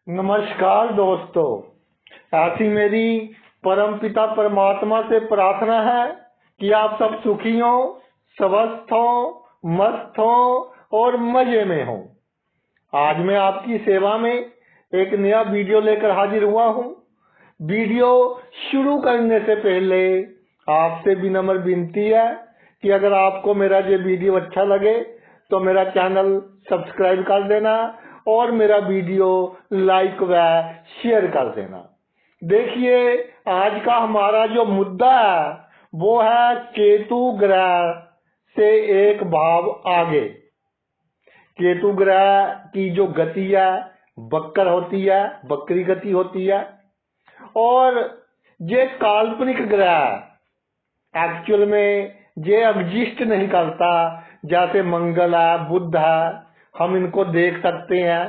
नमस्कार दोस्तों। ऐसी मेरी परम पिता परमात्मा से प्रार्थना है कि आप सब सुखी हो, स्वस्थ हो, मस्त हो और मजे में हो। आज मैं आपकी सेवा में एक नया वीडियो लेकर हाजिर हुआ हूँ। वीडियो शुरू करने से पहले आपसे विनम्र विनती है कि अगर आपको मेरा ये वीडियो अच्छा लगे तो मेरा चैनल सब्सक्राइब कर देना और मेरा वीडियो लाइक व शेयर कर देना। देखिए, आज का हमारा जो मुद्दा है वो है केतु ग्रह से एक भाव आगे। केतु ग्रह की जो गति है बक्कर होती है, बकरी गति होती है और ये काल्पनिक ग्रह एक्चुअल में ये एग्जिस्ट नहीं करता। जैसे मंगल है, बुध है, हम इनको देख सकते हैं।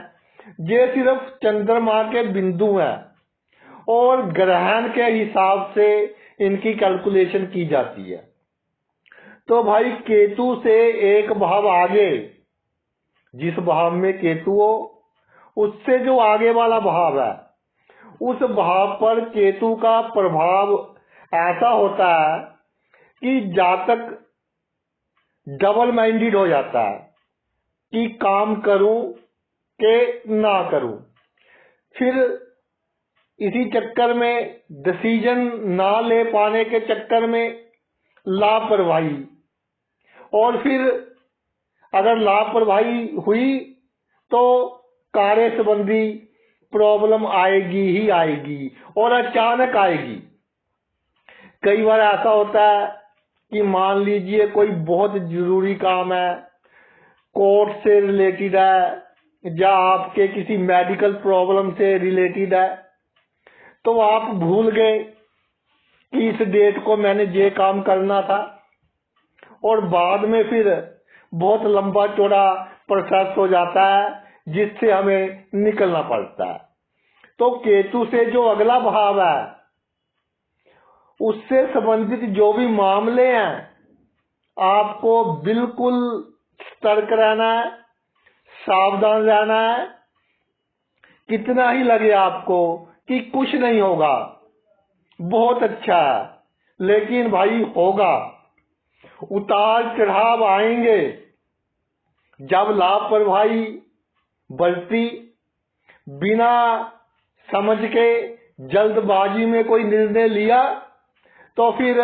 ये सिर्फ चंद्रमा के बिंदु हैं और ग्रहण के हिसाब से इनकी कैलकुलेशन की जाती है। तो भाई, केतु से एक भाव आगे, जिस भाव में केतु हो उससे जो आगे वाला भाव है उस भाव पर केतु का प्रभाव ऐसा होता है कि जातक डबल माइंडेड हो जाता है कि काम करूं के ना करूं। फिर इसी चक्कर में डिसीजन ना ले पाने के चक्कर में लापरवाही, और फिर अगर लापरवाही हुई तो कार्य संबंधी प्रॉब्लम आएगी ही आएगी और अचानक आएगी। कई बार ऐसा होता है कि मान लीजिए कोई बहुत जरूरी काम है, कोर्ट से रिलेटेड है या आपके किसी मेडिकल प्रॉब्लम से रिलेटेड है, तो आप भूल गए कि इस डेट को मैंने ये काम करना था और बाद में फिर बहुत लंबा चौड़ा प्रोसेस हो जाता है जिससे हमें निकलना पड़ता है। तो केतु से जो अगला भाव है उससे संबंधित जो भी मामले हैं आपको बिल्कुल सतर्क रहना है, सावधान रहना है। कितना ही लगे आपको कि कुछ नहीं होगा, बहुत अच्छा है, लेकिन भाई होगा। उतार चढ़ाव आएंगे। जब लापरवाही बरती, बिना समझ के जल्दबाजी में कोई निर्णय लिया तो फिर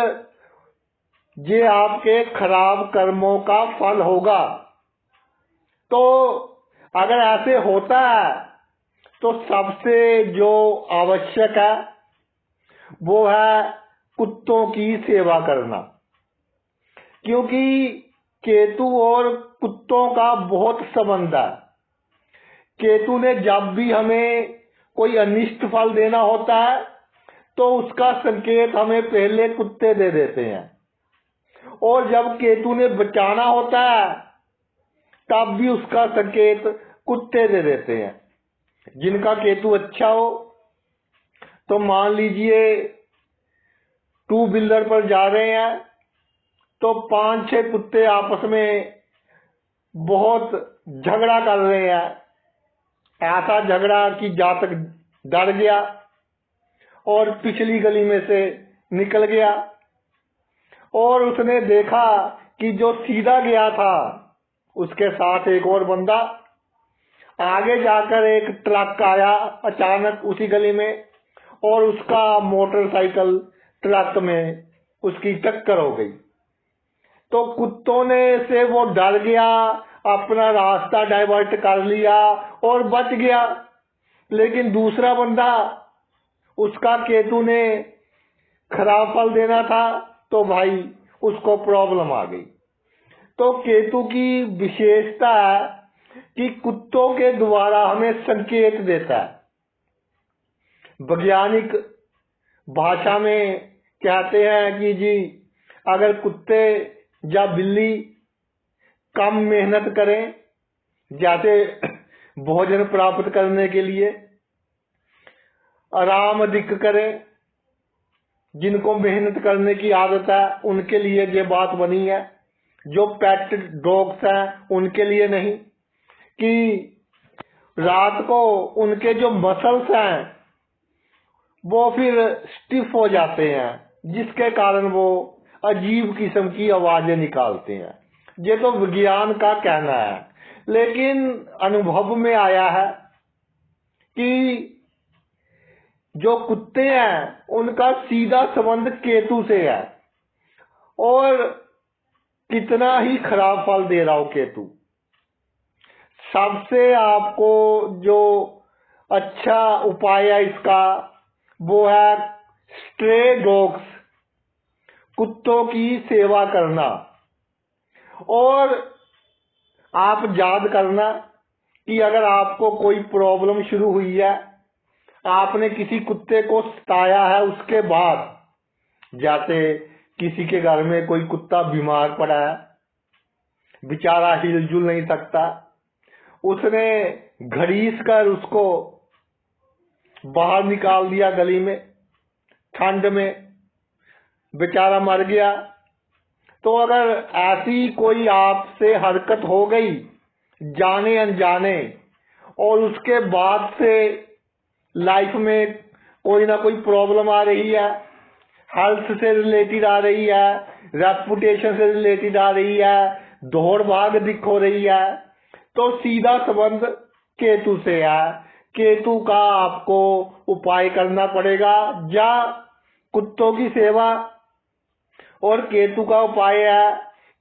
ये आपके खराब कर्मों का फल होगा। तो अगर ऐसे होता है तो सबसे जो आवश्यक है वो है कुत्तों की सेवा करना, क्योंकि केतु और कुत्तों का बहुत संबंध है। केतु ने जब भी हमें कोई अनिष्ट फल देना होता है तो उसका संकेत हमें पहले कुत्ते दे देते हैं, और जब केतु ने बचाना होता है तब भी उसका संकेत कुत्ते दे देते हैं। जिनका केतु अच्छा हो, तो मान लीजिए टू व्हीलर पर जा रहे हैं तो 5-6 कुत्ते आपस में बहुत झगड़ा कर रहे हैं। ऐसा झगड़ा कि जातक डर गया और पिछली गली में से निकल गया और उसने देखा कि जो सीधा गया था उसके साथ एक और बंदा, आगे जाकर एक ट्रक आया अचानक उसी गली में और उसका मोटरसाइकिल ट्रक में उसकी टक्कर हो गई। तो कुत्तों ने से वो डर गया, अपना रास्ता डाइवर्ट कर लिया और बच गया। लेकिन दूसरा बंदा, उसका केतु ने खराब फल देना था तो भाई उसको प्रॉब्लम आ गई। तो केतु की विशेषता है कि कुत्तों के द्वारा हमें संकेत देता है। वैज्ञानिक भाषा में कहते हैं कि जी, अगर कुत्ते या बिल्ली कम मेहनत करें, जैसे भोजन प्राप्त करने के लिए आराम अधिक करें, जिनको मेहनत करने की आदत है उनके लिए ये बात बनी है। जो पेट डॉग्स हैं उनके लिए नहीं, कि रात को उनके जो मसल्स हैं वो फिर स्टिफ हो जाते हैं, जिसके कारण वो अजीब किस्म की आवाजें निकालते हैं। ये तो विज्ञान का कहना है, लेकिन अनुभव में आया है कि जो कुत्ते हैं उनका सीधा संबंध केतु से है, और कितना ही खराब फल दे रहा हो केतु। सबसे आपको जो अच्छा उपाय है इसका, वो है स्ट्रे डॉग्स, कुत्तों की सेवा करना। और आप याद करना कि अगर आपको कोई प्रॉब्लम शुरू हुई है, आपने किसी कुत्ते को सताया है, उसके बाद जैसे किसी के घर में कोई कुत्ता बीमार पड़ा है, बेचारा हिलजुल नहीं सकता, उसने घड़ीस कर उसको बाहर निकाल दिया गली में, ठंड में बेचारा मर गया। तो अगर ऐसी कोई आपसे हरकत हो गई जाने अनजाने, और उसके बाद से लाइफ में कोई ना कोई प्रॉब्लम आ रही है, हेल्थ से रिलेटेड आ रही है, रेपुटेशन से रिलेटेड आ रही है, दौड़ भाग दिख हो रही है, तो सीधा संबंध केतु से है। केतु का आपको उपाय करना पड़ेगा, या कुत्तों की सेवा। और केतु का उपाय है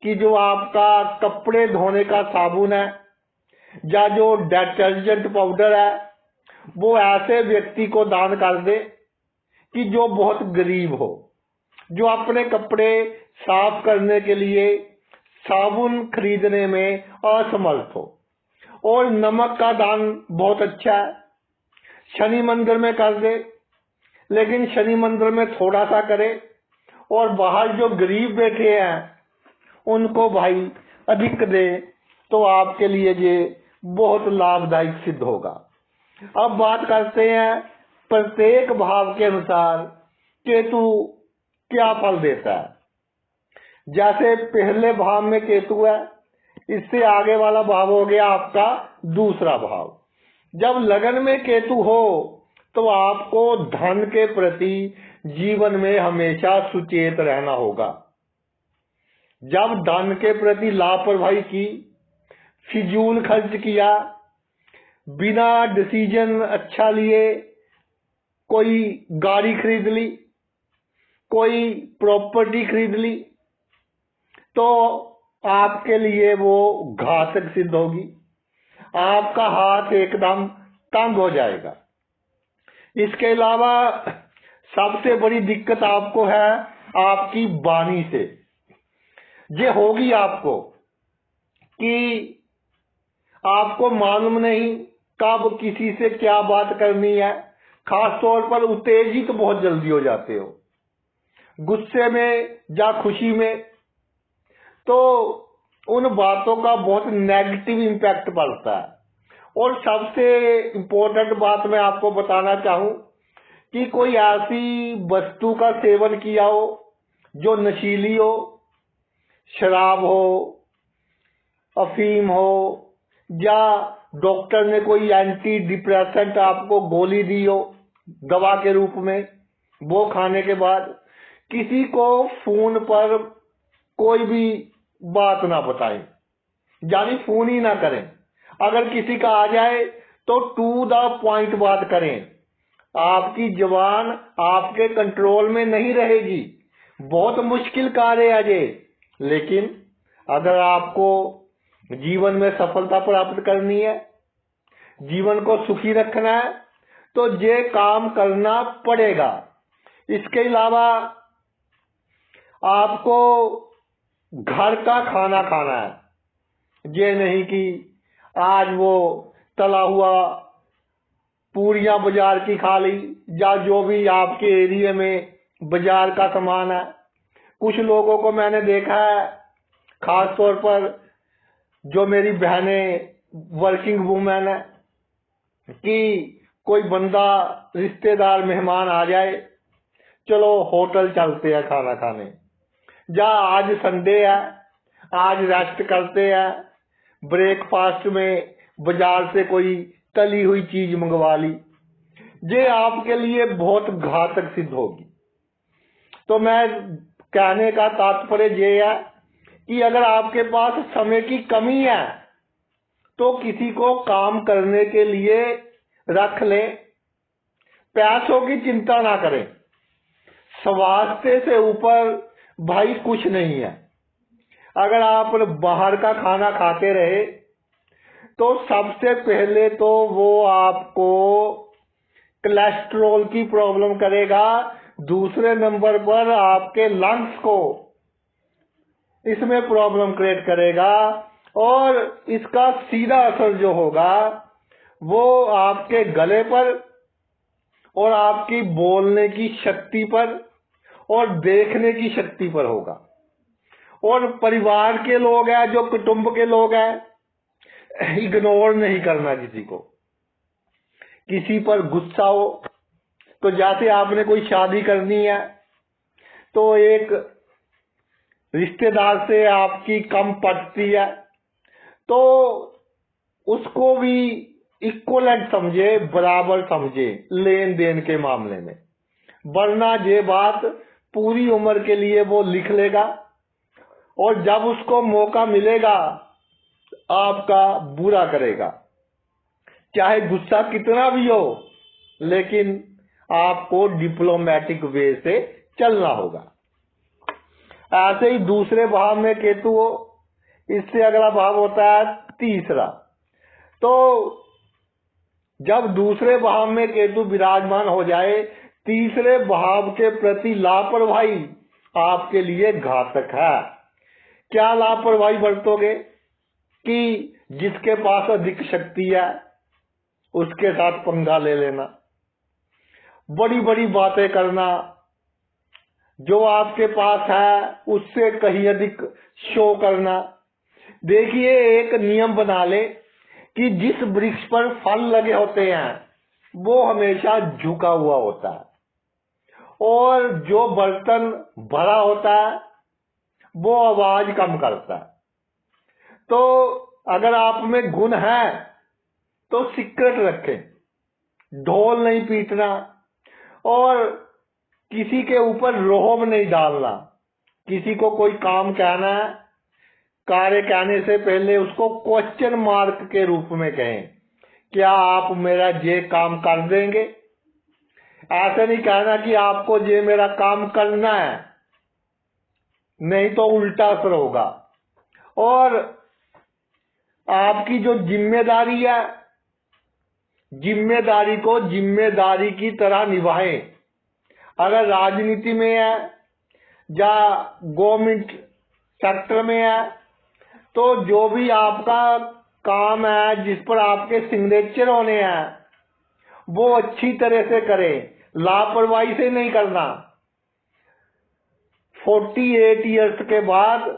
कि जो आपका कपड़े धोने का साबुन है या जो डिटर्जेंट पाउडर है, वो ऐसे व्यक्ति को दान कर दे कि जो बहुत गरीब हो, जो अपने कपड़े साफ करने के लिए साबुन खरीदने में असमर्थ हो। और नमक का दान बहुत अच्छा है, शनि मंदिर में कर दे, लेकिन शनि मंदिर में थोड़ा सा करे, और बाहर जो गरीब बैठे हैं उनको भाई अधिक दे, तो आपके लिए ये बहुत लाभदायक सिद्ध होगा। अब बात करते हैं प्रत्येक भाव के अनुसार केतु क्या फल देता है। जैसे पहले भाव में केतु है, इससे आगे वाला भाव हो गया आपका दूसरा भाव। जब लगन में केतु हो तो आपको धन के प्रति जीवन में हमेशा सुचेत रहना होगा। जब धन के प्रति लापरवाही की, फिजूल खर्च किया, बिना डिसीजन अच्छा लिए कोई गाड़ी खरीद ली, कोई प्रॉपर्टी खरीद ली, तो आपके लिए वो घातक सिद्ध होगी। आपका हाथ एकदम तंग हो जाएगा। इसके अलावा सबसे बड़ी दिक्कत आपको है आपकी वाणी से। ये होगी आपको कि आपको मालूम नहीं कब किसी से क्या बात करनी है। खास तौर पर उत्तेजित तो बहुत जल्दी हो जाते हो, गुस्से में या खुशी में, तो उन बातों का बहुत नेगेटिव इम्पैक्ट पड़ता है। और सबसे इम्पोर्टेंट बात मैं आपको बताना चाहूं कि कोई ऐसी वस्तु का सेवन किया हो जो नशीली हो, शराब हो, अफीम हो, या डॉक्टर ने कोई एंटी डिप्रेसेंट आपको गोली दी हो दवा के रूप में, वो खाने के बाद किसी को फोन पर कोई भी बात ना बताएं, यानी फोन ही ना करें। अगर किसी का आ जाए तो टू द पॉइंट बात करें। आपकी जबान आपके कंट्रोल में नहीं रहेगी। बहुत मुश्किल कार्य है ये, लेकिन अगर आपको जीवन में सफलता प्राप्त करनी है, जीवन को सुखी रखना है, तो ये काम करना पड़ेगा। इसके अलावा आपको घर का खाना खाना है। ये नहीं कि आज वो तला हुआ पूरियां बाजार की खा ली, या जो भी आपके एरिया में बाजार का सामान है। कुछ लोगों को मैंने देखा है, खास तौर पर जो मेरी बहनें वर्किंग वुमेन है, कि कोई बंदा रिश्तेदार मेहमान आ जाए, चलो होटल चलते हैं खाना खाने, या आज संडे है आज रेस्ट करते हैं, ब्रेकफास्ट में बाजार से कोई तली हुई चीज मंगवा ली, ये आपके लिए बहुत घातक सिद्ध होगी। तो मैं कहने का तात्पर्य ये है कि अगर आपके पास समय की कमी है तो किसी को काम करने के लिए रख ले, पैसों की चिंता ना करें। स्वास्थ्य से ऊपर भाई कुछ नहीं है। अगर आप बाहर का खाना खाते रहे तो सबसे पहले तो वो आपको कोलेस्ट्रॉल की प्रॉब्लम करेगा, दूसरे नंबर पर आपके लंग्स को इसमें प्रॉब्लम क्रिएट करेगा, और इसका सीधा असर जो होगा वो आपके गले पर और आपकी बोलने की शक्ति पर और देखने की शक्ति पर होगा। और परिवार के लोग हैं, जो कुटुंब के लोग हैं, इग्नोर नहीं करना किसी को। किसी पर गुस्सा हो तो जैसे आपने कोई शादी करनी है तो एक रिश्तेदार से आपकी कम पटती है तो उसको भी इक्वलेंट समझे, बराबर समझे लेन देन के मामले में, वरना ये बात पूरी उम्र के लिए वो लिख लेगा और जब उसको मौका मिलेगा आपका बुरा करेगा। चाहे गुस्सा कितना भी हो, लेकिन आपको डिप्लोमेटिक वे से चलना होगा। ऐसे ही दूसरे भाव में केतु हो, इससे अगला भाव होता है तीसरा। तो जब दूसरे भाव में केतु विराजमान हो जाए, तीसरे भाव के प्रति लापरवाही आपके लिए घातक है। क्या लापरवाही बरतोगे कि जिसके पास अधिक शक्ति है उसके साथ पंगा ले लेना, बड़ी बड़ी बातें करना, जो आपके पास है उससे कहीं अधिक शो करना। देखिए, एक नियम बना ले कि जिस वृक्ष पर फल लगे होते हैं वो हमेशा झुका हुआ होता है, और जो बर्तन भरा होता है वो आवाज कम करता है। तो अगर आप में गुण है तो सीक्रेट रखें, ढोल नहीं पीटना और किसी के ऊपर रोहब नहीं डालना। किसी को कोई काम कहना है, कार्य कहने से पहले उसको क्वेश्चन मार्क के रूप में कहें, क्या आप मेरा ये काम कर देंगे? ऐसे नहीं कहना कि आपको ये मेरा काम करना है, नहीं तो उल्टा असर होगा। और आपकी जो जिम्मेदारी है, जिम्मेदारी को जिम्मेदारी की तरह निभाएं। अगर राजनीति में है या गवर्नमेंट सेक्टर में है तो जो भी आपका काम है, जिस पर आपके सिग्नेचर होने हैं, वो अच्छी तरह से करें, लापरवाही से नहीं करना। 48 इयर्स के बाद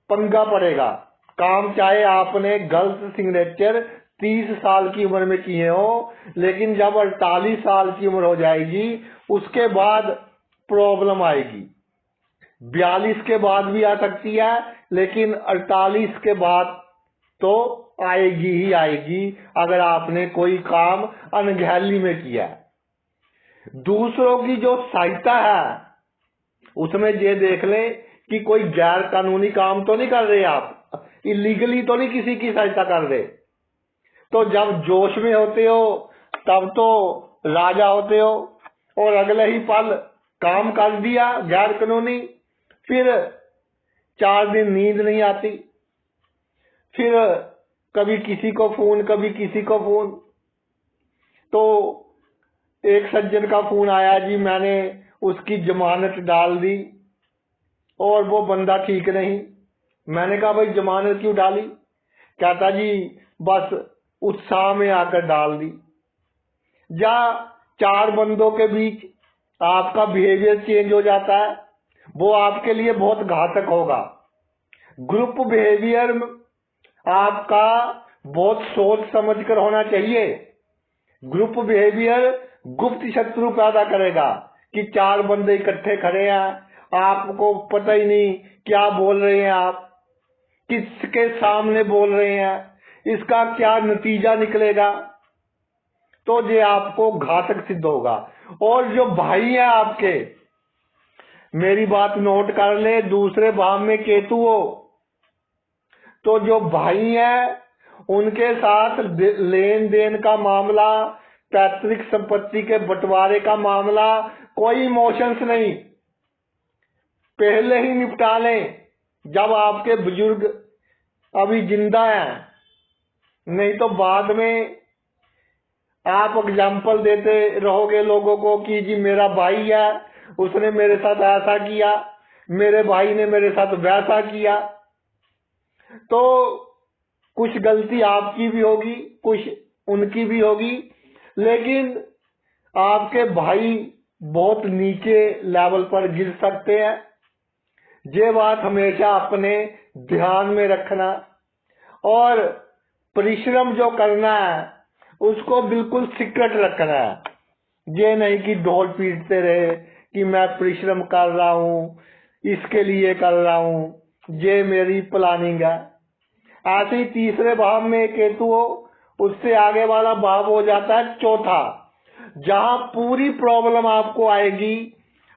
पंगा पड़ेगा। काम चाहे आपने गलत सिग्नेचर 30 साल की उम्र में किए हो, लेकिन जब 48 साल की उम्र हो जाएगी उसके बाद प्रॉब्लम आएगी। 42 के बाद भी आ सकती है, लेकिन 48 के बाद तो आएगी ही आएगी अगर आपने कोई काम अनगहली में किया। दूसरों की जो सहायता है उसमें ये देख लें कि कोई गैर कानूनी काम तो नहीं कर रहे, आप इलीगली तो नहीं किसी की सहायता कर रहे। तो जब जोश में होते हो तब तो राजा होते हो, और अगले ही पल काम कर दिया गैर कानूनी, फिर 4 दिन नींद नहीं आती, फिर कभी किसी को फोन कभी किसी को फोन। तो एक सज्जन का फोन आया, जी मैंने उसकी जमानत डाल दी और वो बंदा ठीक नहीं। मैंने कहा भाई जमानत क्यों डाली? कहता जी बस उत्साह में आकर डाल दी। या 4 बंदों के बीच आपका बिहेवियर चेंज हो जाता है, वो आपके लिए बहुत घातक होगा। ग्रुप बिहेवियर आपका बहुत सोच समझ कर होना चाहिए। ग्रुप बिहेवियर गुप्त शत्रु पैदा करेगा कि 4 बंदे इकट्ठे खड़े हैं, आपको पता ही नहीं क्या बोल रहे हैं, आप किसके सामने बोल रहे हैं, इसका क्या नतीजा निकलेगा। तो ये आपको घातक सिद्ध होगा। और जो भाई हैं आपके, मेरी बात नोट कर ले, दूसरे भाव में केतु हो तो जो भाई हैं उनके साथ लेन देन का मामला, पैतृक संपत्ति के बंटवारे का मामला, कोई इमोशंस नहीं, पहले ही निपटा लें जब आपके बुजुर्ग अभी जिंदा हैं। नहीं तो बाद में आप एग्जाम्पल देते रहोगे लोगों को कि जी मेरा भाई है, उसने मेरे साथ ऐसा किया, मेरे भाई ने मेरे साथ वैसा किया। तो कुछ गलती आपकी भी होगी, कुछ उनकी भी होगी, लेकिन आपके भाई बहुत नीचे लेवल पर गिर सकते हैं। ये बात हमेशा अपने ध्यान में रखना। और परिश्रम जो करना है उसको बिल्कुल सीक्रेट रखना है। ये नहीं कि ढोल पीटते रहे कि मैं परिश्रम कर रहा हूँ, इसके लिए कर रहा हूँ, ये मेरी प्लानिंग है। ऐसे ही तीसरे भाव में केतु हो, उससे आगे वाला भाव हो जाता है चौथा, जहां पूरी प्रॉब्लम आपको आएगी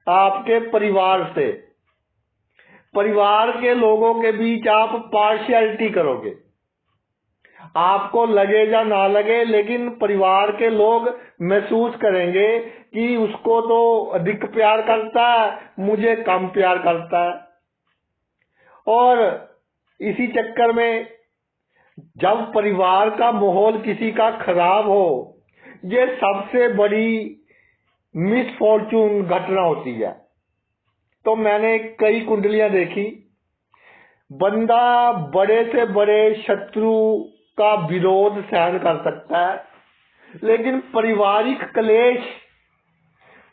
आपके परिवार से। परिवार के लोगों के बीच आप पार्शियलिटी करोगे, आपको लगे या ना लगे, लेकिन परिवार के लोग महसूस करेंगे कि उसको तो अधिक प्यार करता है, मुझे कम प्यार करता है। और इसी चक्कर में जब परिवार का माहौल किसी का खराब हो, ये सबसे बड़ी मिसफॉर्चून घटना होती है। तो मैंने कई कुंडलियां देखी, बंदा बड़े से बड़े शत्रु का विरोध सहन कर सकता है, लेकिन पारिवारिक क्लेश,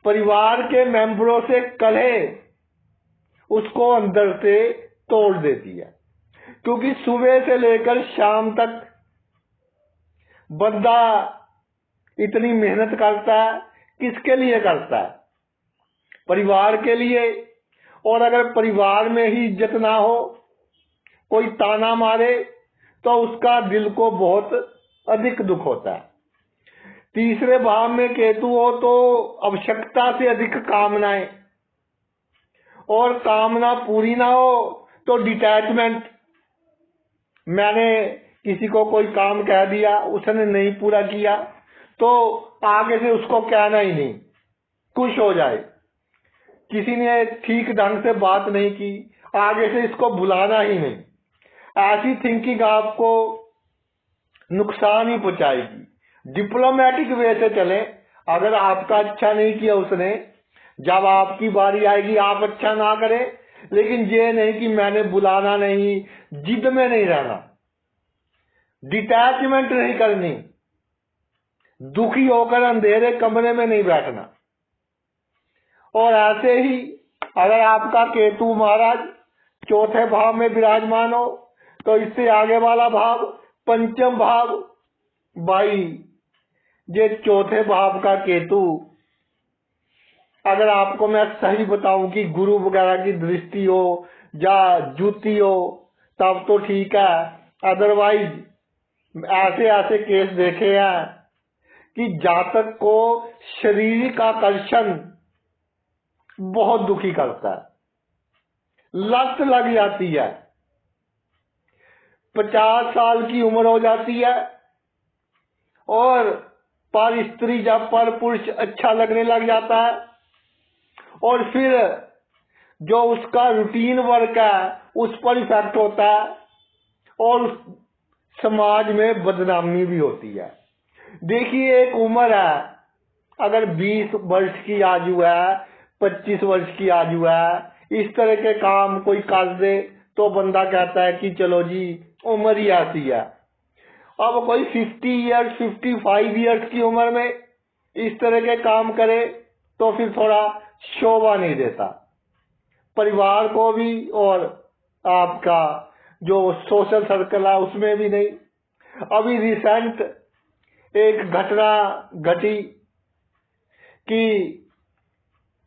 परिवार के मेंबरों से कलह उसको अंदर से तोड़ देती है। क्योंकि सुबह से लेकर शाम तक बंदा इतनी मेहनत करता है, किसके लिए करता है? परिवार के लिए। और अगर परिवार में ही इज्जत ना हो, कोई ताना मारे, तो उसका दिल को बहुत अधिक दुख होता है। तीसरे भाव में केतु हो तो आवश्यकता से अधिक कामनाएं, और कामना पूरी ना हो तो डिटैचमेंट। मैंने किसी को कोई काम कह दिया, उसने नहीं पूरा किया, तो आगे से उसको कहना ही नहीं, खुश हो जाए। किसी ने ठीक ढंग से बात नहीं की, आगे से इसको बुलाना ही नहीं। ऐसी थिंकिंग आपको नुकसान ही पहुंचाएगी। डिप्लोमेटिक वे से चले। अगर आपका अच्छा नहीं किया उसने, जब आपकी बारी आएगी आप अच्छा ना करें, लेकिन ये नहीं कि मैंने बुलाना नहीं, जिद में नहीं रहना, डिटैचमेंट नहीं करनी, दुखी होकर अंधेरे कमरे में नहीं बैठना। और ऐसे ही अगर आपका केतु महाराज चौथे भाव में विराजमान हो, तो इससे आगे वाला भाव पंचम भाव, भाई ये चौथे भाव का केतु, अगर आपको मैं सही बताऊं कि गुरु वगैरह की दृष्टि हो या जुती हो तब तो ठीक है। अदरवाइज ऐसे ऐसे केस देखे हैं कि जातक को शारीरिक आकर्षण बहुत दुखी करता है, लत लग जाती है। 50 साल की उम्र हो जाती है और पर स्त्री या पर पुरुष अच्छा लगने लग जाता है, और फिर जो उसका रूटीन वर्क है उस पर इफेक्ट होता है, और समाज में बदनामी भी होती है। देखिए, एक उम्र है, अगर 20 वर्ष की आयु है, 25 वर्ष की आयु है, इस तरह के काम कोई कर दे तो बंदा कहता है कि चलो जी उम्र ही ऐसी है। अब कोई 50 ईयर्स 55 ईयर्स की उम्र में इस तरह के काम करे तो फिर थोड़ा शोभा नहीं देता परिवार को भी, और आपका जो सोशल सर्कल है उसमें भी नहीं। अभी रिसेंट एक घटना घटी कि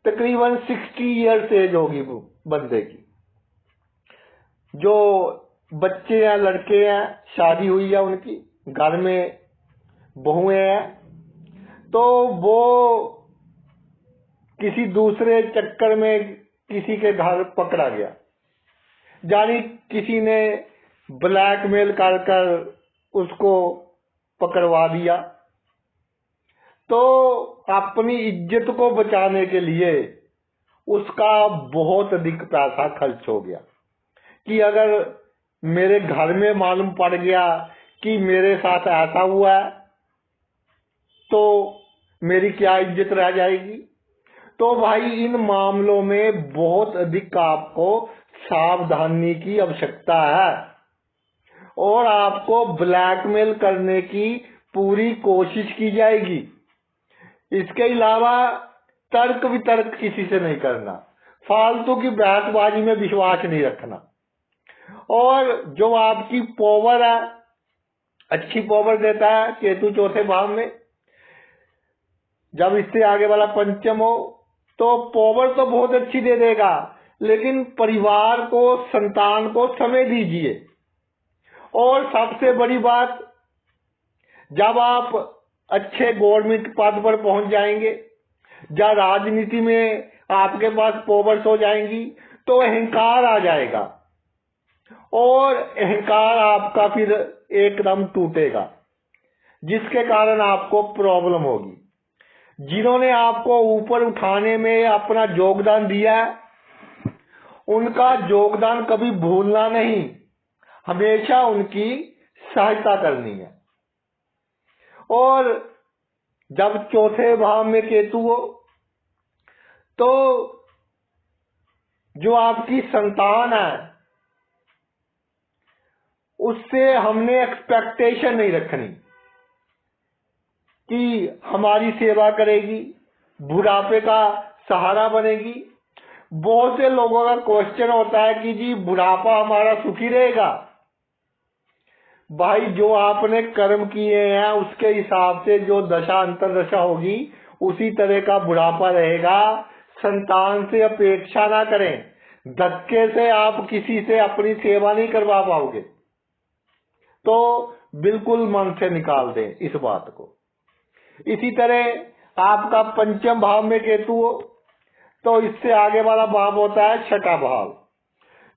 तकरीबन 60 ईयर्स एज होगी वो बंदे की, जो बच्चे हैं, लड़के हैं, शादी हुई है उनकी, घर में बहुएं हैं, तो वो किसी दूसरे चक्कर में किसी के घर पकड़ा गया, यानी किसी ने ब्लैकमेल कर कर उसको पकड़वा दिया। तो अपनी इज्जत को बचाने के लिए उसका बहुत अधिक पैसा खर्च हो गया कि अगर मेरे घर में मालूम पड़ गया कि मेरे साथ ऐसा हुआ है तो मेरी क्या इज्जत रह जाएगी। तो भाई इन मामलों में बहुत अधिक आपको सावधानी की आवश्यकता है और आपको ब्लैकमेल करने की पूरी कोशिश की जाएगी। इसके अलावा तर्क वितर्क किसी से नहीं करना, फालतू की बहसबाजी में विश्वास नहीं रखना। और जो आपकी पावर है, अच्छी पावर देता है केतु चौथे भाव में, जब इससे आगे वाला पंचम हो तो पावर तो बहुत अच्छी दे देगा, लेकिन परिवार को, संतान को समय दीजिए। और सबसे बड़ी बात, जब आप अच्छे गवर्नमेंट पद पर पहुंच जाएंगे या राजनीति में आपके पास पावर्स हो जाएंगी तो अहंकार आ जाएगा और अहंकार आपका फिर एकदम टूटेगा, जिसके कारण आपको प्रॉब्लम होगी। जिन्होंने आपको ऊपर उठाने में अपना योगदान दिया है, उनका योगदान कभी भूलना नहीं, हमेशा उनकी सहायता करनी है। और जब चौथे भाव में केतु हो तो जो आपकी संतान है उससे हमने एक्सपेक्टेशन नहीं रखनी कि हमारी सेवा करेगी, बुढ़ापे का सहारा बनेगी। बहुत से लोगों का क्वेश्चन होता है कि जी बुढ़ापा हमारा सुखी रहेगा। भाई जो आपने कर्म किए हैं उसके हिसाब से जो दशा अंतरदशा होगी उसी तरह का बुढ़ापा रहेगा। संतान से अपेक्षा ना करें, धक्के से आप किसी से अपनी सेवा नहीं करवा पाओगे, तो बिल्कुल मन से निकाल दें इस बात को। इसी तरह आपका पंचम भाव में केतु हो तो इससे आगे वाला भाव होता है छठा भाव।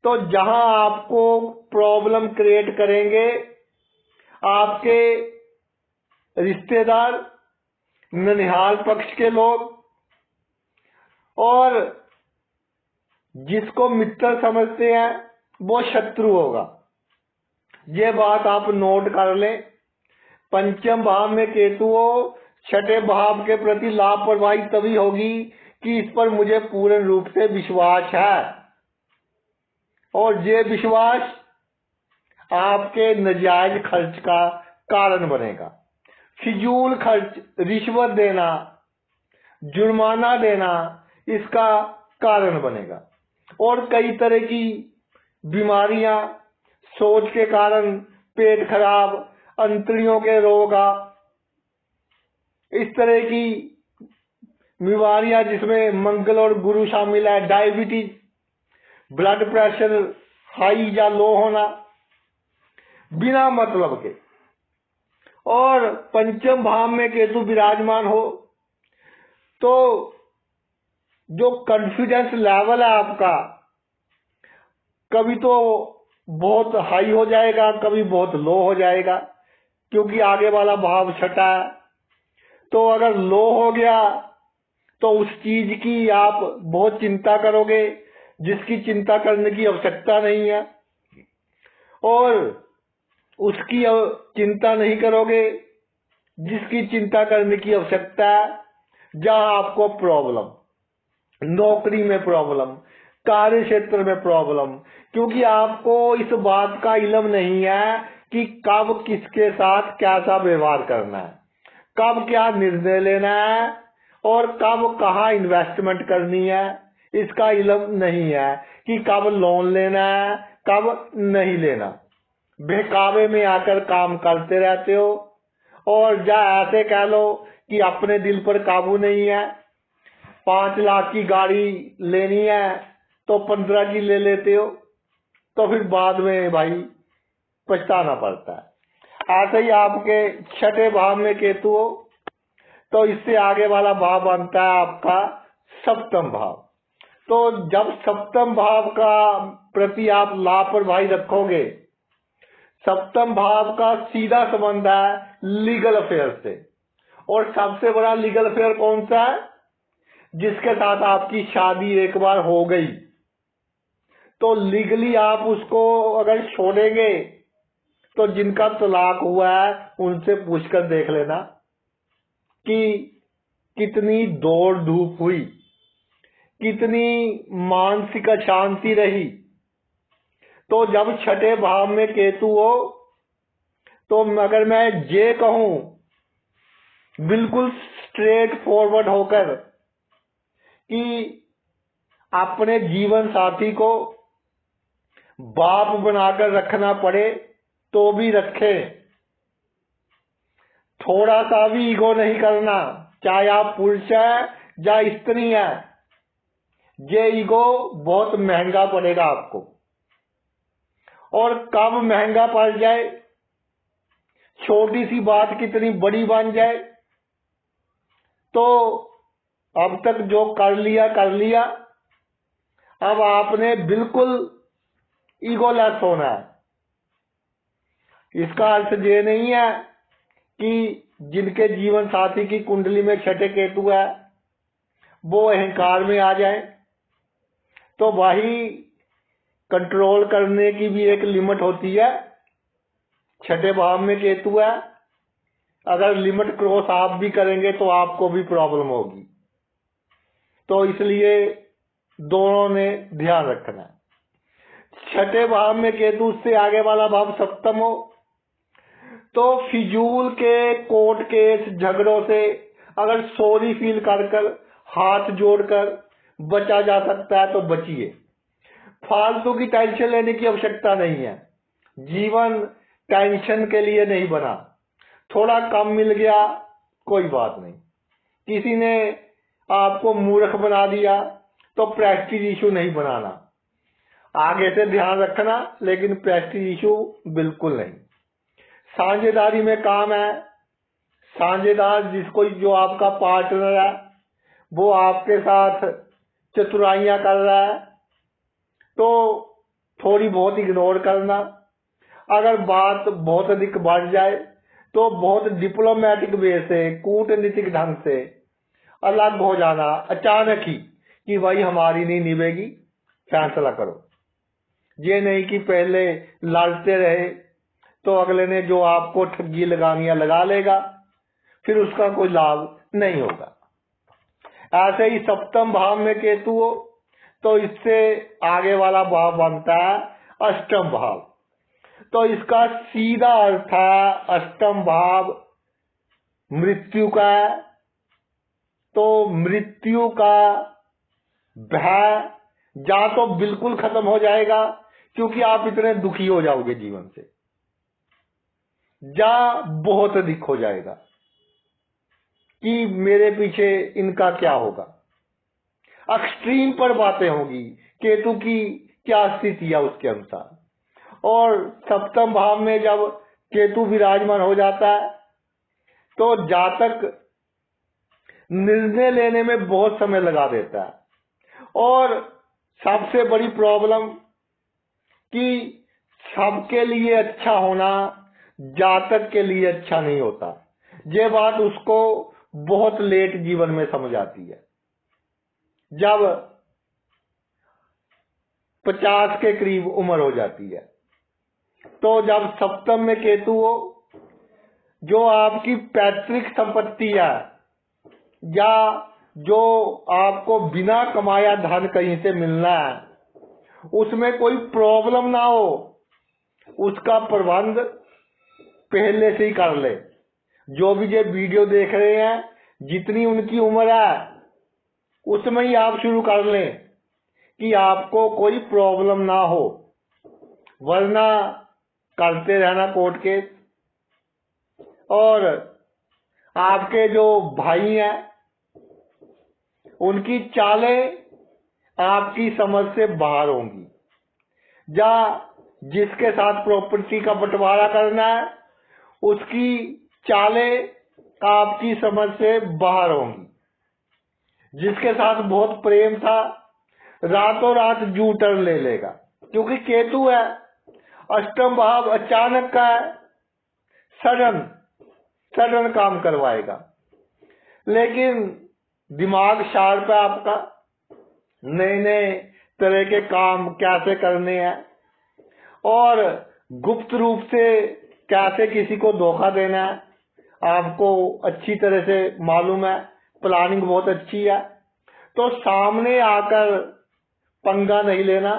तो जहां आपको प्रॉब्लम क्रिएट करेंगे आपके रिश्तेदार, ननिहाल पक्ष के लोग, और जिसको मित्र समझते हैं वो शत्रु होगा। ये बात आप नोट कर लें। पंचम भाव में केतु हो, छठे भाव के प्रति लापरवाही तभी होगी कि इस पर मुझे पूर्ण रूप से विश्वास है, और ये विश्वास आपके नाजायज खर्च का कारण बनेगा। फिजूल खर्च, रिश्वत देना, जुर्माना देना इसका कारण बनेगा। और कई तरह की बीमारियां, सोच के कारण पेट खराब, अंतड़ियों के रोग, इस तरह की बीमारियां जिसमें मंगल और गुरु शामिल है, डायबिटीज, ब्लड प्रेशर हाई या लो होना बिना मतलब के। और पंचम भाव में केतु विराजमान हो तो जो कॉन्फिडेंस लेवल है आपका कभी तो बहुत हाई हो जाएगा, कभी बहुत लो हो जाएगा, क्योंकि आगे वाला भाव छठा है। तो अगर लो हो गया तो उस चीज की आप बहुत चिंता करोगे जिसकी चिंता करने की आवश्यकता नहीं है, और उसकी चिंता नहीं करोगे जिसकी चिंता करने की आवश्यकता है। जहां आपको प्रॉब्लम, नौकरी में प्रॉब्लम, कार्य क्षेत्र में प्रॉब्लम, क्योंकि आपको इस बात का इल्म नहीं है कि कब किसके साथ कैसा व्यवहार करना है, कब क्या निर्णय लेना है और कब कहाँ इन्वेस्टमेंट करनी है। इसका इल्म नहीं है कि कब लोन लेना है, कब नहीं लेना। बहकावे में आकर काम करते रहते हो, और या ऐसे कह लो कि अपने दिल पर काबू नहीं है। 5 लाख की गाड़ी लेनी है तो 15 की ले लेते हो, तो फिर बाद में भाई पछताना पड़ता है। ऐसे ही आपके छठे भाव में केतु हो तो इससे आगे वाला भाव बनता है आपका सप्तम भाव। तो जब सप्तम भाव का प्रति आप लापरवाही रखोगे, सप्तम भाव का सीधा संबंध है लीगल अफेयर से, और सबसे बड़ा लीगल अफेयर कौन सा है? जिसके साथ आपकी शादी एक बार हो गई, तो लीगली आप उसको अगर छोड़ेंगे तो जिनका तलाक हुआ है उनसे पूछकर देख लेना कि कितनी दौड़ धूप हुई, कितनी मानसिक अशांति रही। तो जब छठे भाव में केतु हो, तो अगर मैं ये कहूं बिल्कुल स्ट्रेट फॉरवर्ड होकर कि अपने जीवन साथी को बाप बनाकर रखना पड़े तो भी रखे, थोड़ा सा भी ईगो नहीं करना, चाहे आप पुरुष है या स्त्री है। ये ईगो बहुत महंगा पड़ेगा आपको, और कब महंगा पड़ जाए, छोटी सी बात कितनी बड़ी बन जाए। तो अब तक जो कर लिया, अब आपने बिल्कुल ईगोलेस होना है। इसका अर्थ ये नहीं है कि जिनके जीवन साथी की कुंडली में छठे केतु है वो अहंकार में आ जाए। तो वही कंट्रोल करने की भी एक लिमिट होती है। छठे भाव में केतु है, अगर लिमिट क्रॉस आप भी करेंगे तो आपको भी प्रॉब्लम होगी। तो इसलिए दोनों ने ध्यान रखना है। छठे भाव में केतु से आगे वाला भाव सप्तम हो, तो फिजूल के कोर्ट केस झगड़ों से अगर सॉरी फील कर हाथ जोड़कर बचा जा सकता है तो बचिए। फालतू की टेंशन लेने की आवश्यकता नहीं है। जीवन टेंशन के लिए नहीं बना। थोड़ा कम मिल गया कोई बात नहीं, किसी ने आपको मूर्ख बना दिया तो प्रेस्टीज इशू नहीं बनाना। आगे से ध्यान रखना, लेकिन प्रेस्टीज इशू बिल्कुल नहीं। साझेदारी में काम है। साझेदार जो आपका पार्टनर है वो आपके साथ चतुराइयां कर रहा है तो थोड़ी बहुत इग्नोर करना। अगर बात बहुत अधिक बढ़ जाए तो बहुत डिप्लोमेटिक वे से, कूटनीतिक ढंग से अलग हो जाना, अचानक ही कि भाई हमारी नहीं निभेगी, फैसला करो। ये नहीं कि पहले लड़ते रहे तो अगले ने जो आपको ठगी लगानियां लगा लेगा, फिर उसका कोई लाभ नहीं होगा। ऐसे ही सप्तम भाव में केतु हो तो इससे आगे वाला भाव बनता है अष्टम भाव। तो इसका सीधा अर्थ है अष्टम भाव मृत्यु का है। तो मृत्यु का भय या तो बिल्कुल खत्म हो जाएगा क्योंकि आप इतने दुखी हो जाओगे जीवन से, या बहुत अधिक हो जाएगा कि मेरे पीछे इनका क्या होगा। एक्सट्रीम पर बातें होगी। केतु की क्या स्थिति है उसके अनुसार। और सप्तम भाव में जब केतु विराजमान हो जाता है तो जातक निर्णय लेने में बहुत समय लगा देता है। और सबसे बड़ी प्रॉब्लम कि सबके लिए अच्छा होना जातक के लिए अच्छा नहीं होता। ये बात उसको बहुत लेट जीवन में समझ आती है, जब 50 के करीब उम्र हो जाती है। तो जब सप्तम में केतु हो, जो आपकी पैतृक संपत्ति है या जो आपको बिना कमाया धन कहीं से मिलना है, उसमें कोई प्रॉब्लम ना हो, उसका प्रबंध पहले से ही कर ले। जो भी ये वीडियो देख रहे हैं, जितनी उनकी उम्र है उसमें ही आप शुरू कर लें कि आपको कोई प्रॉब्लम ना हो, वरना करते रहना कोर्ट केस। और आपके जो भाई हैं उनकी चालें आपकी समझ से बाहर होंगी, या जिसके साथ प्रॉपर्टी का बंटवारा करना है उसकी चालें आपकी समझ से बाहर होंगी। जिसके साथ बहुत प्रेम था रातों रात जू टर्न ले लेगा, क्योंकि केतु है, अष्टम भाव अचानक का है, सडन सडन काम करवाएगा। लेकिन दिमाग शार्प है आपका, नए नए तरह के काम कैसे करने हैं और गुप्त रूप से कैसे किसी को धोखा देना है आपको अच्छी तरह से मालूम है। प्लानिंग बहुत अच्छी है, तो सामने आकर पंगा नहीं लेना।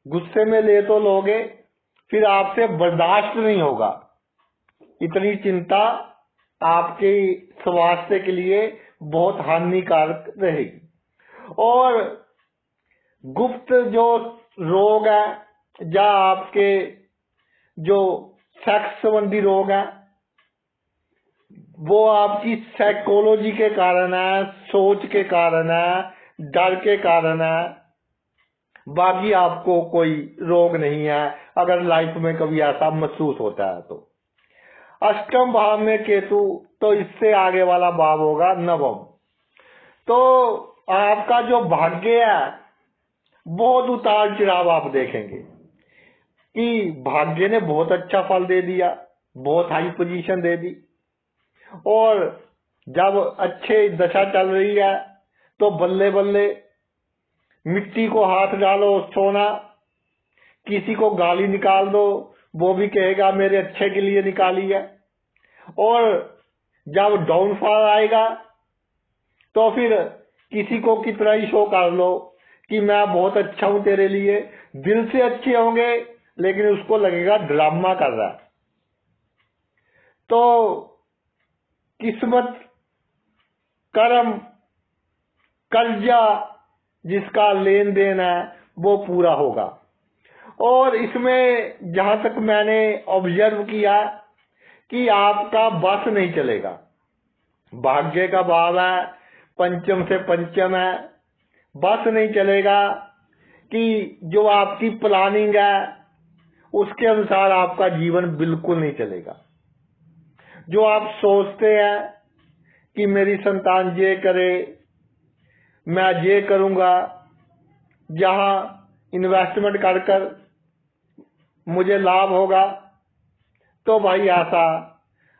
गुस्से में ले तो लोगे, फिर आपसे बर्दाश्त नहीं होगा। इतनी चिंता आपके स्वास्थ्य के लिए बहुत हानिकारक रहेगी। और गुप्त जो रोग है या आपके जो सेक्स संबंधी रोग है, वो आपकी साइकोलॉजी के कारण है, सोच के कारण है, डर के कारण है। बाकी आपको कोई रोग नहीं है, अगर लाइफ में कभी ऐसा महसूस होता है तो। अष्टम भाव में केतु, तो इससे आगे वाला भाव होगा नवम। तो आपका जो भाग्य है बहुत उतार चढ़ाव आप देखेंगे कि भाग्य ने बहुत अच्छा फल दे दिया, बहुत हाई पोजीशन दे दी। और जब अच्छे दशा चल रही है तो बल्ले बल्ले मिट्टी को हाथ डालो सोना, किसी को गाली निकाल दो वो भी कहेगा मेरे अच्छे के लिए निकाली है। और जब डाउनफॉल आएगा तो फिर किसी को कितना ही शो कर लो कि मैं बहुत अच्छा हूं तेरे लिए, दिल से अच्छे होंगे लेकिन उसको लगेगा ड्रामा कर रहा है। तो किस्मत, कर्म, कर्जा जिसका लेन देन है वो पूरा होगा। और इसमें जहां तक मैंने ऑब्जर्व किया कि आपका बस नहीं चलेगा। भाग्य का भाव है, पंचम से पंचम है, बस नहीं चलेगा कि जो आपकी प्लानिंग है उसके अनुसार आपका जीवन बिल्कुल नहीं चलेगा। जो आप सोचते हैं कि मेरी संतान ये करे, मैं ये करूंगा, जहां इन्वेस्टमेंट कर कर मुझे लाभ होगा, तो भाई ऐसा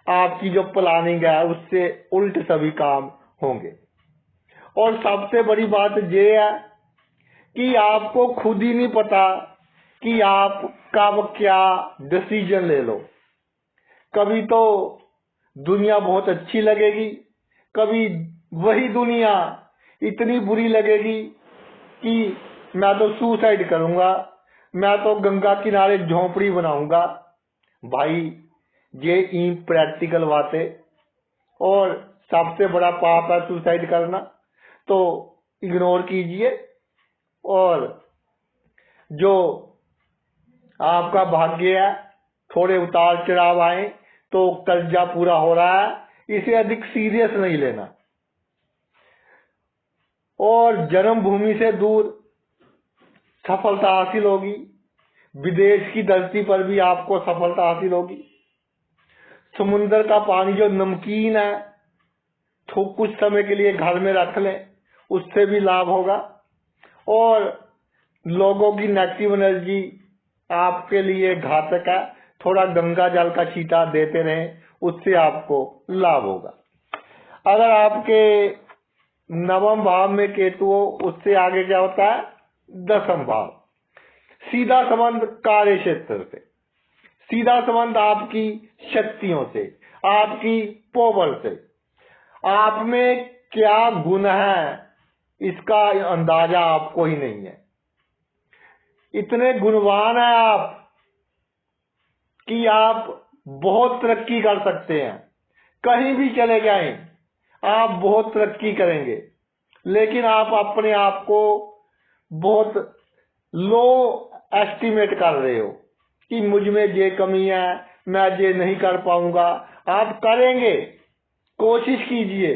आपकी जो प्लानिंग है उससे उल्ट सभी काम होंगे। और सबसे बड़ी बात ये है कि आपको खुद ही नहीं पता कि आप कब क्या डिसीजन ले लो। कभी तो दुनिया बहुत अच्छी लगेगी, कभी वही दुनिया इतनी बुरी लगेगी कि मैं तो सुसाइड करूंगा, मैं तो गंगा किनारे झोंपड़ी बनाऊंगा। भाई ये इम्प्रैक्टिकल बातें, और सबसे बड़ा पाप है सुसाइड करना, तो इग्नोर कीजिए। और जो आपका भाग्य है, थोड़े उतार चढ़ाव आए तो कर्जा पूरा हो रहा है, इसे अधिक सीरियस नहीं लेना। और जन्मभूमि से दूर सफलता हासिल होगी, विदेश की धरती पर भी आपको सफलता हासिल होगी। समुद्र का पानी जो नमकीन है तो कुछ समय के लिए घर में रख लें, उससे भी लाभ होगा। और लोगों की नेगेटिव एनर्जी आपके लिए घातक है, थोड़ा गंगा जल का छींटा देते रहें, उससे आपको लाभ होगा। अगर आपके नवम भाव में केतु हो, उससे आगे क्या होता है, दसम भाव। सीधा संबंध कार्य क्षेत्र से, सीधा संबंध आपकी शक्तियों से, आपकी पावर से। आप में क्या गुण है इसका अंदाजा आपको ही नहीं है। इतने गुणवान हैं आप कि आप बहुत तरक्की कर सकते हैं, कहीं भी चले जाएं आप बहुत तरक्की करेंगे। लेकिन आप अपने आप को बहुत लो एस्टिमेट कर रहे हो कि मुझ में ये कमी है, मैं ये नहीं कर पाऊंगा। आप करेंगे, कोशिश कीजिए,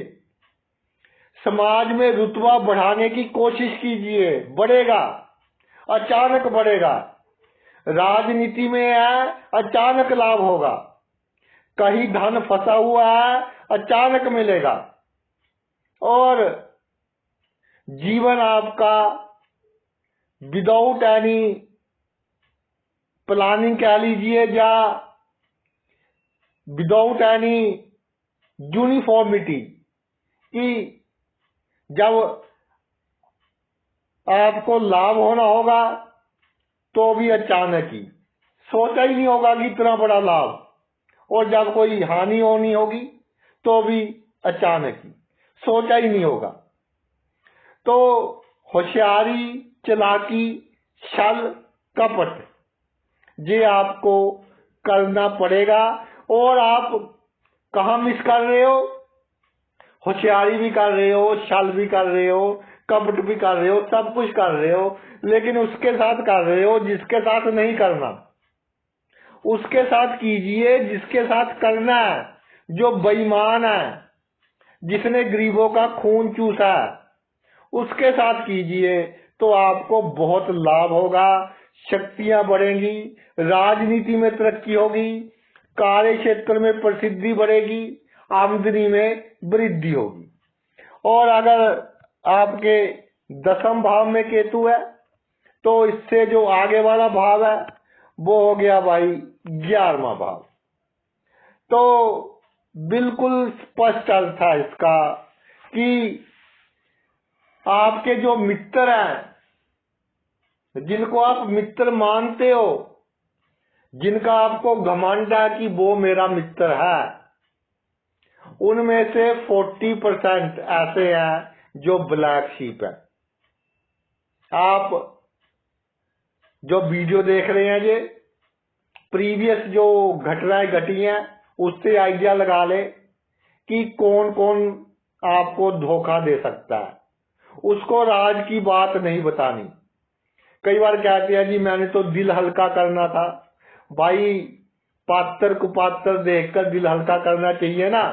समाज में रुतबा बढ़ाने की कोशिश कीजिए, बढ़ेगा, अचानक बढ़ेगा। राजनीति में है, अचानक लाभ होगा। कहीं धन फंसा हुआ है, अचानक मिलेगा। और जीवन आपका विदाउट एनी प्लानिंग कह लीजिए या विदाउट एनी यूनिफॉर्मिटी, कि जब आपको लाभ होना होगा तो भी अचानक ही, सोचा ही नहीं होगा कि इतना बड़ा लाभ, और जब कोई हानि होनी होगी तो भी अचानक ही, सोचा ही नहीं होगा। तो होशियारी, चालाकी, छल, कपट ये आपको करना पड़ेगा। और आप कहाँ मिस कर रहे हो? होशियारी भी कर रहे हो, छल भी कर रहे हो, कपट भी कर रहे हो, सब कुछ कर रहे हो, लेकिन उसके साथ कर रहे हो जिसके साथ नहीं करना। उसके साथ कीजिए जिसके साथ करना है, जो बेईमान है, जिसने गरीबों का खून चूसा है, उसके साथ कीजिए तो आपको बहुत लाभ होगा, शक्तियां बढ़ेंगी, राजनीति में तरक्की होगी, कार्य क्षेत्र में प्रसिद्धि बढ़ेगी, आमदनी में वृद्धि होगी। और अगर आपके 10वें भाव में केतु है तो इससे जो आगे वाला भाव है वो हो गया भाई 11वां भाव। तो बिल्कुल स्पष्ट अर्थ है इसका कि आपके जो मित्र हैं, जिनको आप मित्र मानते हो, जिनका आपको घमंड है कि वो मेरा मित्र है, उनमें से 40% ऐसे हैं जो ब्लैक शीप है। आप जो वीडियो देख रहे हैं, ये प्रीवियस जो घटनाएं घटी हैं उससे आइडिया लगा ले कि कौन कौन आपको धोखा दे सकता है। उसको राज की बात नहीं बतानी। कई बार कहते हैं जी मैंने तो दिल हल्का करना था। भाई पात्र कुपात्र देखकर दिल हल्का करना चाहिए ना।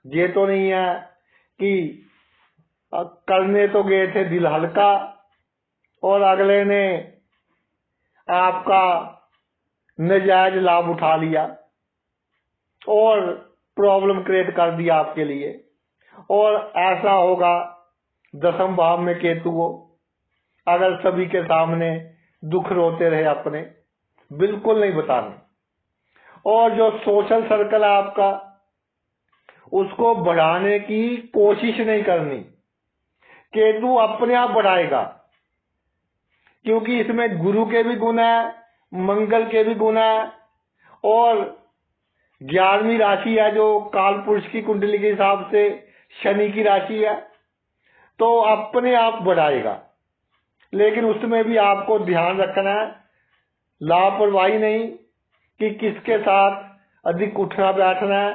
ये तो नहीं है कि करने तो गए थे दिल हल्का और अगले ने आपका नजायज लाभ उठा लिया और प्रॉब्लम क्रिएट कर दिया आपके लिए। और ऐसा होगा 10वें भाव में केतु हो, अगर सभी के सामने दुख रोते रहे अपने, बिल्कुल नहीं बताना। और जो सोशल सर्कल है आपका, उसको बढ़ाने की कोशिश नहीं करनी। केतु अपने आप बढ़ाएगा, क्योंकि इसमें गुरु के भी गुण है, मंगल के भी गुण है, और 11वीं राशि है जो काल पुरुष की कुंडली के हिसाब से शनि की राशि है, तो अपने आप बढ़ाएगा। लेकिन उसमें भी आपको ध्यान रखना है, लापरवाही नहीं कि किसके साथ अधिक उठना बैठना है,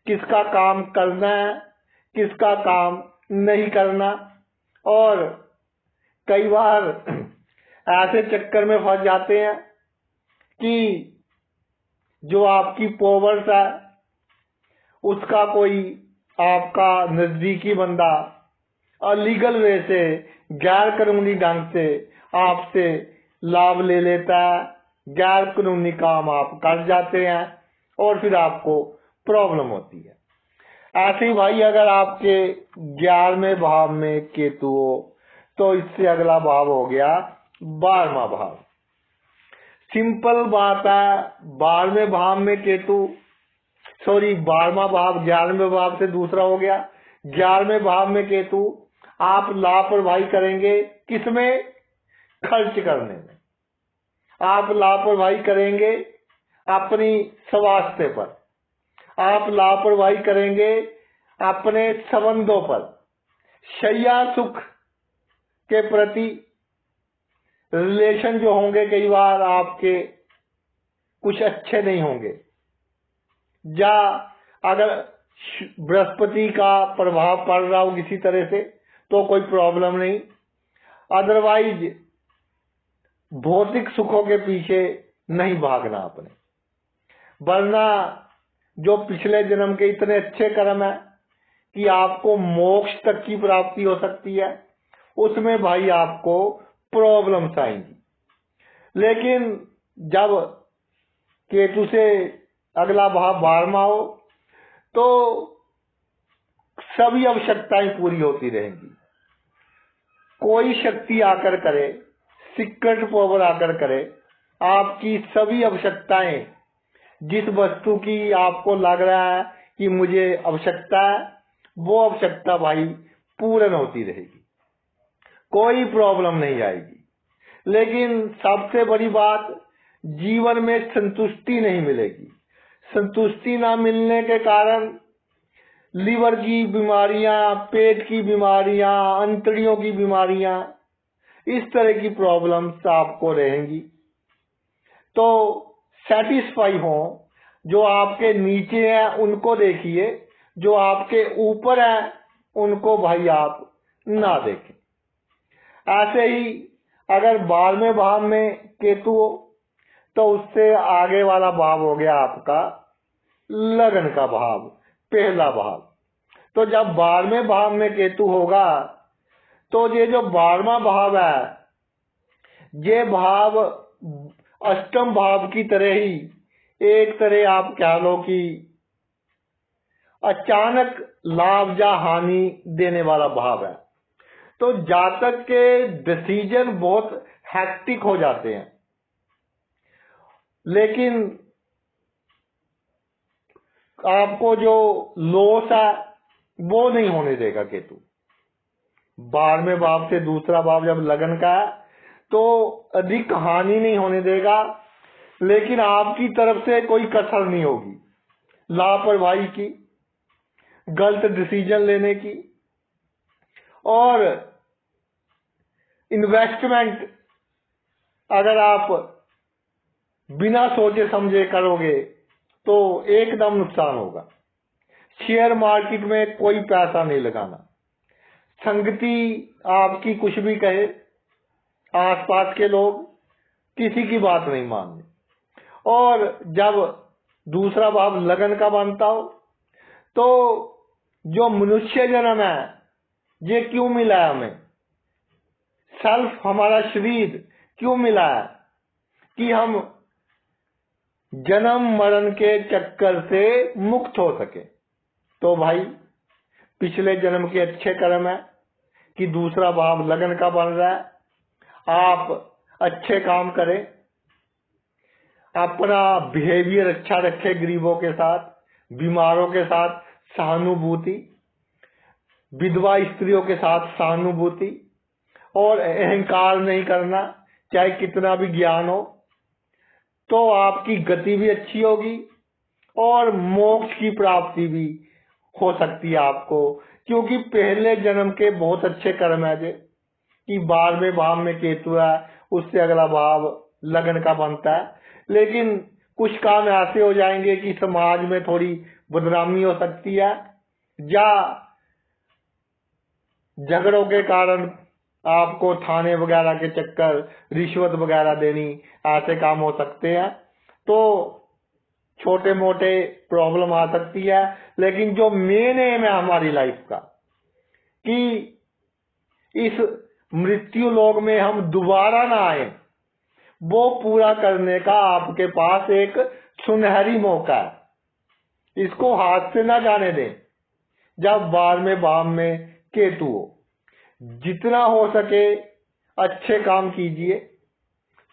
किसका काम करना है, किसका काम नहीं करना। और कई बार ऐसे चक्कर में फंस जाते हैं कि जो आपकी पावर्स है उसका कोई आपका नजदीकी बंदा अलीगल वे से, गैर कानूनी ढंग से आपसे लाभ ले लेता है, गैर कानूनी काम आप कर जाते हैं और फिर आपको प्रॉब्लम होती है। ऐसे ही भाई अगर आपके 11वें भाव में केतु हो तो इससे अगला भाव हो गया 12वां भाव। सिंपल बात है, 12वें भाव में केतु, 12वां भाव 11वें भाव से दूसरा हो गया। 11वें भाव में केतु, आप लापरवाही करेंगे किसमें? खर्च करने में। आप लापरवाही करेंगे अपनी स्वास्थ्य पर, आप लापरवाही करेंगे अपने संबंधों पर, शैया सुख के प्रति रिलेशन जो होंगे कई बार आपके कुछ अच्छे नहीं होंगे। या अगर बृहस्पति का प्रभाव पड़ रहा हो किसी तरह से तो कोई प्रॉब्लम नहीं। अदरवाइज भौतिक सुखों के पीछे नहीं भागना अपने, वरना जो पिछले जन्म के इतने अच्छे कर्म है कि आपको मोक्ष तक की प्राप्ति हो सकती है, उसमें भाई आपको प्रॉब्लम्स आएंगी। लेकिन जब केतु से अगला भाव 12वां हो तो सभी आवश्यकताएं पूरी होती रहेंगी। कोई शक्ति आकर करे, सीक्रेट पावर आकर करे, आपकी सभी आवश्यकताएं, जिस वस्तु की आपको लग रहा है कि मुझे आवश्यकता है, वो आवश्यकता भाई पूर्ण होती रहेगी, कोई प्रॉब्लम नहीं आएगी। लेकिन सबसे बड़ी बात, जीवन में संतुष्टि नहीं मिलेगी। संतुष्टि ना मिलने के कारण लीवर की बीमारियां, पेट की बीमारियां, अंतड़ियों की बीमारियां, इस तरह की प्रॉब्लम्स आपको रहेंगी। तो सेटिस्फाई हो, जो आपके नीचे है उनको देखिए, जो आपके ऊपर है उनको भाई आप ना देखें। ऐसे ही अगर 12वें भाव में केतु हो तो उससे आगे वाला भाव हो गया आपका लगन का भाव, पहला भाव। तो जब 12वें भाव में केतु होगा तो ये जो 12वां भाव है, ये भाव अष्टम भाव की तरह ही एक तरह आप कह लो कि अचानक लाभ या हानि देने वाला भाव है। तो जातक के डिसीजन बहुत हैक्टिक हो जाते हैं, लेकिन आपको जो लॉस है वो नहीं होने देगा केतु। 12वें भाव से दूसरा भाव जब लगन का है तो अधिक हानि नहीं होने देगा, लेकिन आपकी तरफ से कोई कसर नहीं होगी लापरवाही की, गलत डिसीजन लेने की। और इन्वेस्टमेंट अगर आप बिना सोचे समझे करोगे तो एकदम नुकसान होगा। शेयर मार्केट में कोई पैसा नहीं लगाना। संगति आपकी कुछ भी कहे, आसपास के लोग किसी की बात नहीं मानने। और जब दूसरा भाव लगन का बनता हो तो जो मनुष्य जन्म है ये क्यों मिला है हमें, सेल्फ हमारा शरीर क्यों मिला है कि हम जन्म मरण के चक्कर से मुक्त हो सके। तो भाई पिछले जन्म के अच्छे कर्म है कि दूसरा भाव लगन का बन रहा है, आप अच्छे काम करें, अपना बिहेवियर अच्छा रखें, गरीबों के साथ, बीमारों के साथ सहानुभूति, विधवा स्त्रियों के साथ सहानुभूति, और अहंकार नहीं करना चाहे कितना भी ज्ञान हो। तो आपकी गति भी अच्छी होगी और मोक्ष की प्राप्ति भी हो सकती है आपको, क्योंकि पहले जन्म के बहुत अच्छे कर्म है कि 12वें भाव में केतु है, उससे अगला भाव लगन का बनता है। लेकिन कुछ काम ऐसे हो जाएंगे कि समाज में थोड़ी बदनामी हो सकती है, या झगड़ों के कारण आपको थाने वगैरह के चक्कर, रिश्वत वगैरह देनी, ऐसे काम हो सकते हैं। तो छोटे मोटे प्रॉब्लम आ सकती है, लेकिन जो मेन एम है हमारी लाइफ का कि इस मृत्यु लोक में हम दोबारा ना आए, वो पूरा करने का आपके पास एक सुनहरी मौका है। इसको हाथ से ना जाने दें। जब 12वें भाव में केतु हो, जितना हो सके अच्छे काम कीजिए,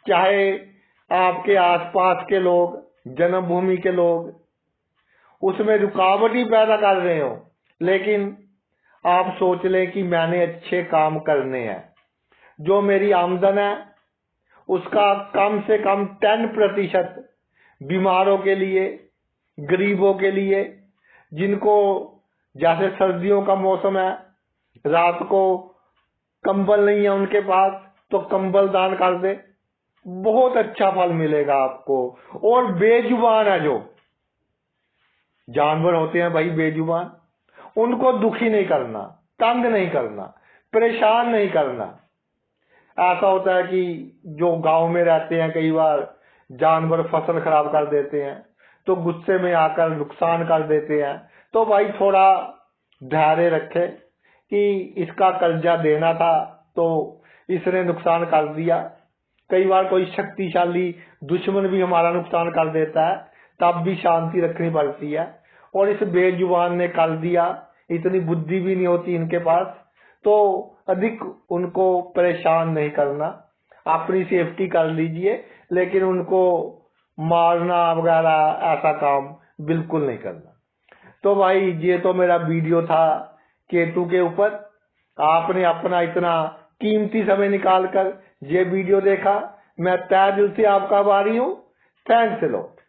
चाहे आपके आसपास के लोग, जन्मभूमि के लोग उसमें रुकावट ही पैदा कर रहे हो, लेकिन आप सोच लें कि मैंने अच्छे काम करने हैं। जो मेरी आमदन है उसका कम से कम 10% बीमारों के लिए, गरीबों के लिए, जिनको जैसे सर्दियों का मौसम है, रात को कंबल नहीं है उनके पास, तो कंबल दान कर दे, बहुत अच्छा फल मिलेगा आपको। और बेजुबान है, जो जानवर होते हैं भाई बेजुबान, उनको दुखी नहीं करना, तंग नहीं करना, परेशान नहीं करना। ऐसा होता है कि जो गांव में रहते हैं, कई बार जानवर फसल खराब कर देते हैं, तो गुस्से में आकर नुकसान कर देते हैं। तो भाई थोड़ा धैर्य रखें कि इसका कर्जा देना था तो इसने नुकसान कर दिया। कई बार कोई शक्तिशाली दुश्मन भी हमारा नुकसान कर देता है, तब भी शांति रखनी पड़ती है। और इस बेजुबान ने कर दिया, इतनी बुद्धि भी नहीं होती इनके पास, तो अधिक उनको परेशान नहीं करना, अपनी सेफ्टी कर लीजिए, लेकिन उनको मारना वगैरह ऐसा काम बिल्कुल नहीं करना। तो भाई ये तो मेरा वीडियो था केतु के ऊपर। आपने अपना इतना कीमती समय निकाल कर ये वीडियो देखा, मैं तहे दिल से आपका आभारी हूँ। Thanks a lot.